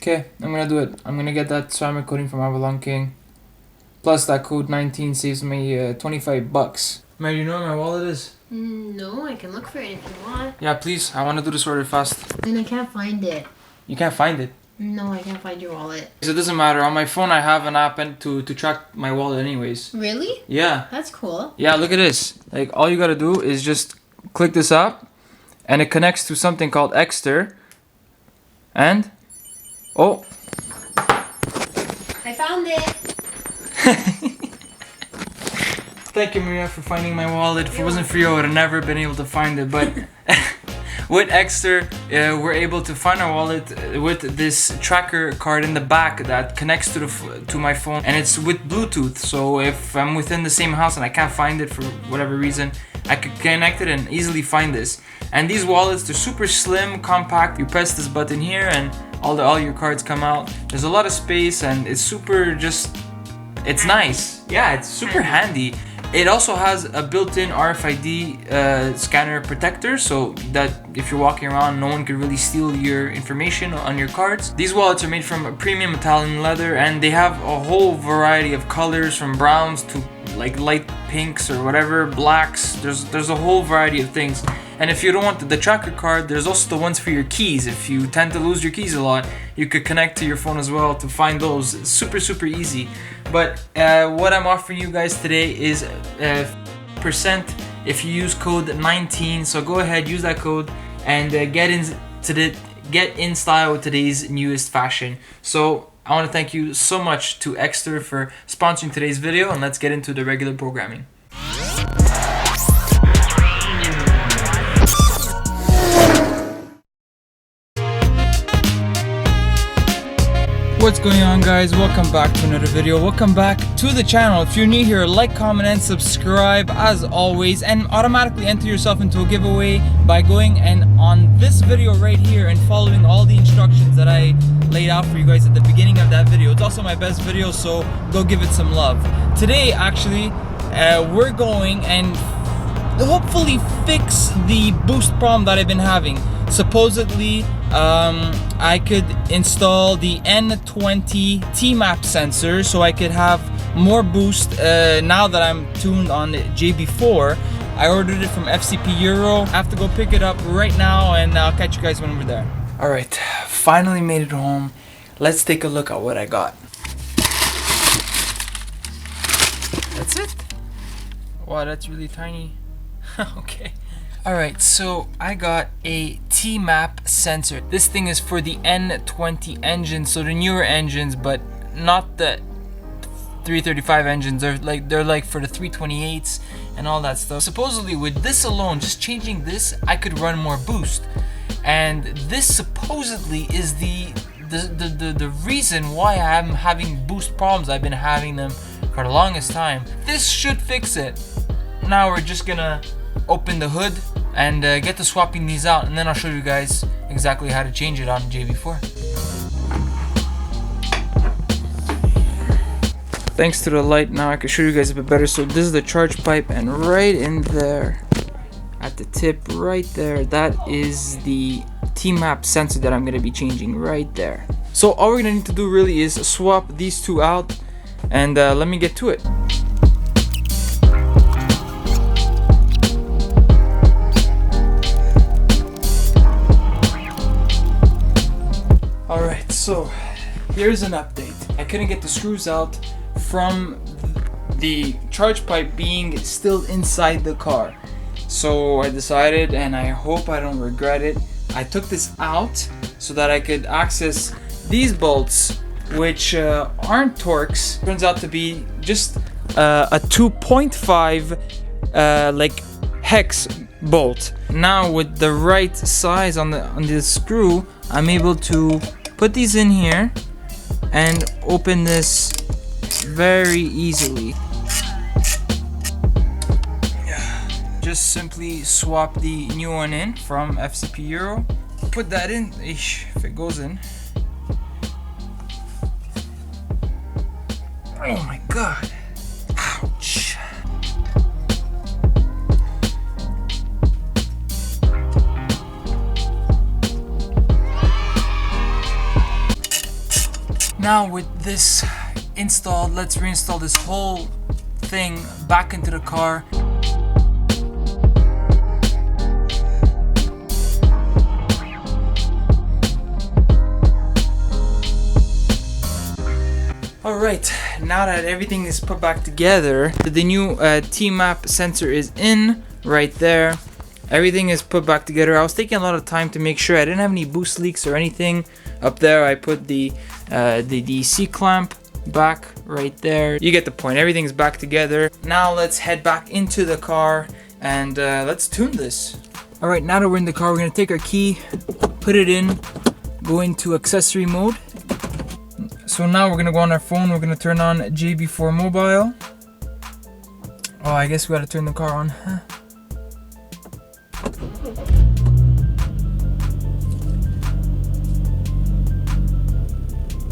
Okay, I'm gonna do it. I'm gonna get that ceramic coating from Avalon King. Plus that code 19 saves me $25. Mary, you know where my wallet is? No, I can look for it if you want. Yeah, please. I want to do this order fast. And I can't find it. You can't find it? No, I can't find your wallet. So it doesn't matter. On my phone, I have an app to track my wallet anyways. Really? Yeah. That's cool. Yeah, look at this. Like, all you gotta do is just click this up, and it connects to something called EKSTER. And... oh! I found it! Thank you, Maria, for finding my wallet. If it wasn't for you, I would have never been able to find it. But with EKSTER, we're able to find our wallet with this tracker card in the back that connects to my phone, and it's with Bluetooth. So if I'm within the same house and I can't find it for whatever reason, I could connect it and easily find this. And these wallets, they're super slim, compact. You press this button here, and all your cards come out. There's a lot of space, and it's super it's nice. Yeah, it's super handy. It also has a built-in RFID scanner protector, so that if you're walking around, no one can really steal your information on your cards. These wallets are made from a premium Italian leather, and they have a whole variety of colors, from browns to like light pinks or whatever, blacks. There's a whole variety of things. And if you don't want the tracker card, there's also the ones for your keys. If you tend to lose your keys a lot, you could connect to your phone as well to find those. It's super easy. But what I'm offering you guys today is percent if you use code 19. So go ahead, use that code, and get in style with today's newest fashion. So I want to thank you so much to EKSTER for sponsoring today's video, and let's get into the regular programming. What's going on, guys? Welcome back to another video. Welcome back to the channel. If you're new here, like, comment, and subscribe as always, and automatically enter yourself into a giveaway by going and on this video right here and following all the instructions that I laid out for you guys at the beginning of that video. It's also my best video, so go give it some love. Today, actually, we're going and hopefully fix the boost problem that I've been having. Supposedly, I could install the N20 TMAP sensor so I could have more boost now that I'm tuned on JB4. I ordered it from FCP Euro. I have to go pick it up right now, and I'll catch you guys when we're there. Alright, finally made it home. Let's take a look at what I got. That's it? Wow, that's really tiny. Okay. Alright, so I got a TMAP sensor. This thing is for the N20 engine, so the newer engines, but not the 335 engines. They're like for the 328s and all that stuff. Supposedly with this alone, just changing this, I could run more boost. And this supposedly is the reason why I'm having boost problems. I've been having them for the longest time. This should fix it. Now we're just gonna open the hood and get to swapping these out, and then I'll show you guys exactly how to change it on JB4. Thanks to the light, now I can show you guys a bit better. So this is the charge pipe, and right in there at the tip right there, that is the TMAP sensor that I'm going to be changing right there. So all we're going to need to do really is swap these two out, and let me get to it. Alright, so here's an update. I couldn't get the screws out from the charge pipe being still inside the car. So I decided, and I hope I don't regret it, I took this out so that I could access these bolts, which aren't Torx. Turns out to be just a 2.5 like hex bolt. Now with the right size on the screw, I'm able to put these in here and open this very easily. Just simply swap the new one in from FCP Euro. Put that in, if it goes in. Oh my god. Ouch. Now with this installed, let's reinstall this whole thing back into the car. Alright, now that everything is put back together, the new TMAP sensor is in right there. Everything is put back together. I was taking a lot of time to make sure I didn't have any boost leaks or anything. Up there I put the DC clamp back right there. You get the point. Everything's back together. Now let's head back into the car and let's tune this. Alright, now that we're in the car, we're going to take our key, put it in, go into accessory mode. So now we're going to go on our phone. We're going to turn on JB4 mobile. Oh, I guess we got to turn the car on. Huh?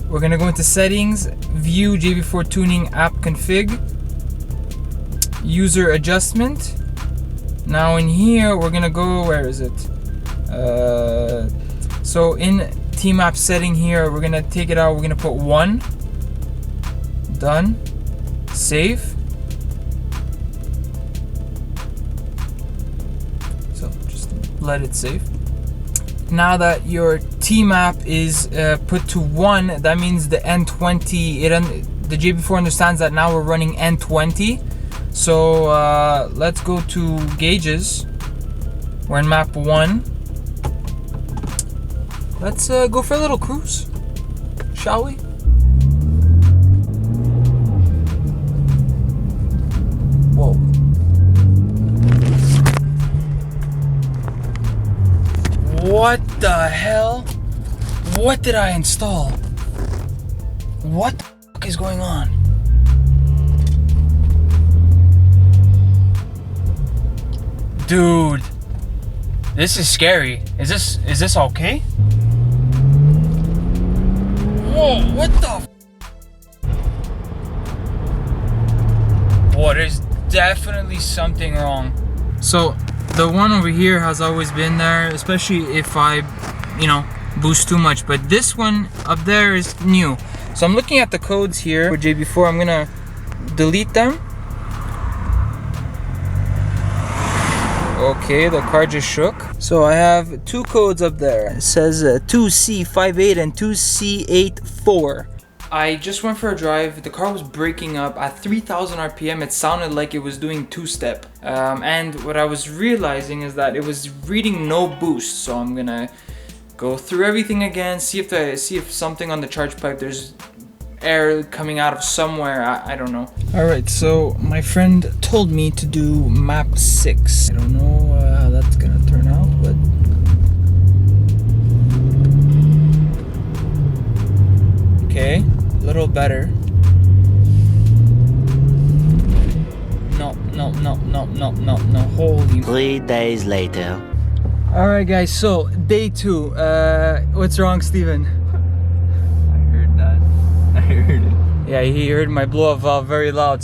We're gonna go into settings, view JB4 tuning app config, user adjustment. Now in here we're gonna go, where is it? So in TMAP setting here, we're gonna take it out. We're gonna put 1. Done. Save. So just let it save. Now that your TMAP is put to 1, that means the N20, the JB4 understands that now we're running N20. So let's go to gauges. We're in map 1. Let's go for a little cruise, shall we? Whoa. What the hell? What did I install? What the fuck is going on? Dude, this is scary. Is this okay? Whoa, what the? Boy, there's definitely something wrong. So the one over here has always been there, especially if I, boost too much. But this one up there is new. So I'm looking at the codes here for JB4. I'm gonna delete them. Okay, the car just shook. So I have 2 codes up there. It says 2C58 and 2C84. I just went for a drive. The car was breaking up at 3,000 RPM. It sounded like it was doing 2-step. And what I was realizing is that it was reading no boost. So I'm gonna go through everything again, see if something on the charge pipe, there's air coming out of somewhere. I don't know. All right, so my friend told me to do map 6. I don't know how that's gonna turn out, but okay, a little better. No, holy. 3 days later. All right, guys, so day 2. What's wrong, Steven? I heard that. I heard it. Yeah, he heard my blow-off valve very loud.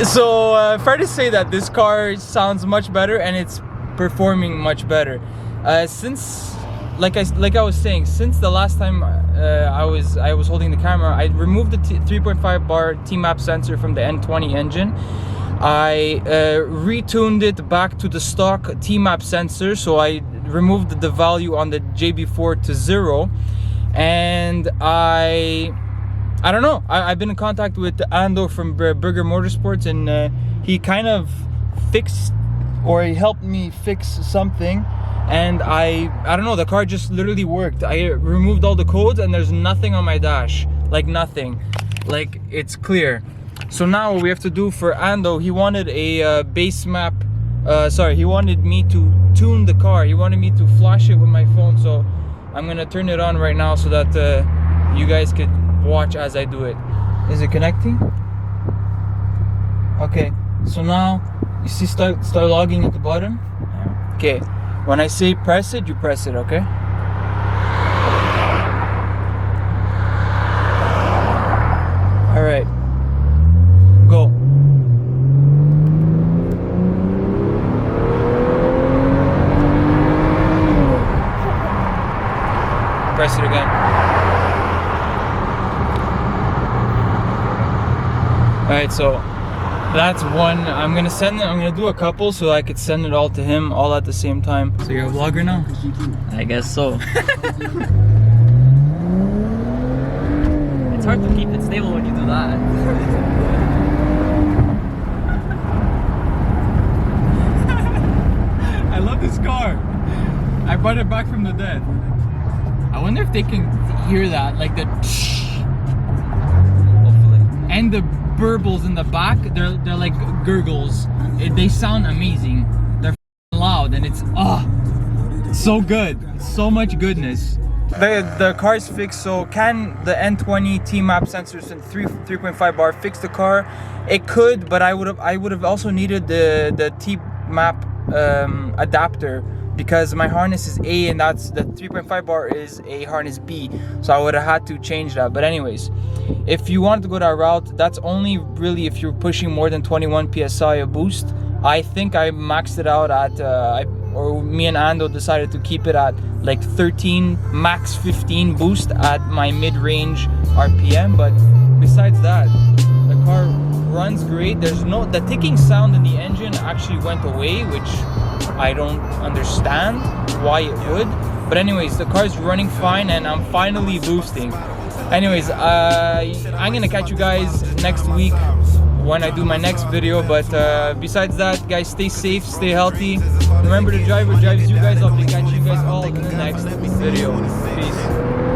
So fair to say that this car sounds much better and it's performing much better. Since, like I was saying, since the last time I was holding the camera, I removed the 3.5 bar TMAP sensor from the N20 engine. I retuned it back to the stock TMAP sensor, so I removed the value on the JB4 to 0, and I don't know. I've been in contact with Ando from Burger Motorsports, and he kind of fixed, or he helped me fix something, and I don't know, the car just literally worked. I removed all the codes and there's nothing on my dash, like nothing, like it's clear. So now what we have to do for Ando, he wanted a base map, he wanted me to tune the car, he wanted me to flash it with my phone, so I'm gonna turn it on right now so that you guys could watch as I do it. Is it connecting? Okay, so now you see start logging at the bottom. Okay, when I say press it, you press it, okay? All right, go. Alright, so that's one. I'm gonna do a couple so I could send it all to him all at the same time. So you're a vlogger now? I guess so. It's hard to keep it stable when you do that. I love this car. I brought it back from the dead. I wonder if they can hear that, like the Hopefully. and the burbles in the back. They're like gurgles. They sound amazing. They're loud and it's so good. So much goodness. The car's fixed. So can the N20 TMAP sensors and 3.5 bar fix the car? It could, but I would have also needed the TMAP adapter, because my harness is A and that's the 3.5 bar is a harness B, so I would have had to change that. But anyways, if you want to go that route, that's only really if you're pushing more than 21 psi of boost. I think I maxed it out at or me and Ando decided to keep it at like 13, max 15 boost at my mid-range RPM. But besides that, the car runs great. The ticking sound in the engine actually went away, which I don't understand why it would. But anyways, the car's running fine and I'm finally boosting. Anyways, I'm gonna catch you guys next week when I do my next video. But besides that, guys, stay safe, stay healthy. Remember, the driver drives you guys up. I'll catch you guys all in the next video. Peace.